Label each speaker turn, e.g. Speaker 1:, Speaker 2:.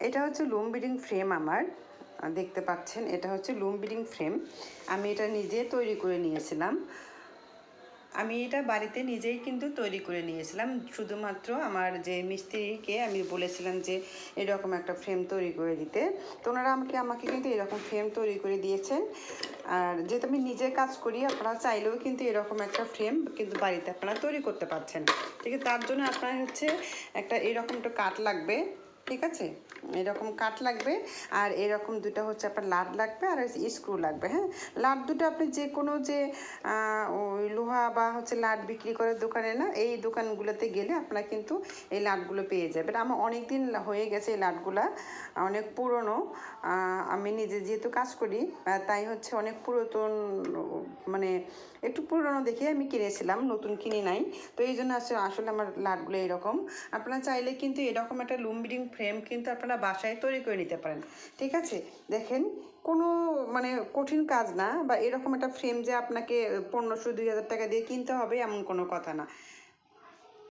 Speaker 1: এটা হচ্ছে লুম bidding frame আমার, দেখতে পাচ্ছেন এটা হচ্ছে লুম বিডিং ফ্রেম। আমি এটা নিজে তৈরি করে নিয়েছিলাম। আমি এটা বাড়িতে নিজেই কিন্তু তৈরি করে নিয়েছিলাম। শুধুমাত্র আমার যে মিস্ত্রিকে আমি বলেছিলাম যে এরকম একটা ফ্রেম তৈরি করে দিতে, তো ওনারা আমাকে কিন্তু এরকম ফ্রেম তৈরি করে দিয়েছেন। আর যেহেতু আমি নিজে কাজ করি, আপনারা চাইলেও কিন্তু এরকম একটা ফ্রেম কিন্তু বাড়িতে আপনারা তৈরি করতে পারছেন। ঠিক আছে, তার জন্য আপনার হচ্ছে একটা এরকম একটা কাঠ লাগবে। ঠিক আছে, এরকম কাঠ লাগবে, আর এরকম দুটো হচ্ছে আপনার লাট লাগবে, আর স্ক্রু লাগবে। হ্যাঁ, লাট দুটো আপনি যে কোনো যে ওই লোহা বা হচ্ছে লাট বিক্রি করে দোকানে, না এই দোকানগুলোতে গেলে আপনারা কিন্তু এই লাটগুলো পেয়ে যাবেন। আমার অনেক দিন হয়ে গেছে এই লাটগুলা, অনেক পুরনো। আমি নিজে যেহেতু কাজ করি, তাই হচ্ছে অনেক পুরাতন, মানে একটু পুরনো দেখে আমি কিনেছিলাম, নতুন কিনি নাই। তো এই জন্য আসলে আমার লাটগুলো এরকম। আপনারা চাইলে কিন্তু এরকম একটা লুম বিডিং ফ্রেম কিন্তু আপনারা বাসায় তৈরি করে নিতে পারেন। ঠিক আছে, দেখেন কোনো মানে কঠিন কাজ না, বা এরকম একটা ফ্রেম যে আপনাকে 1500-2000 টাকা দিয়ে কিনতে হবে এমন কোনো কথা না।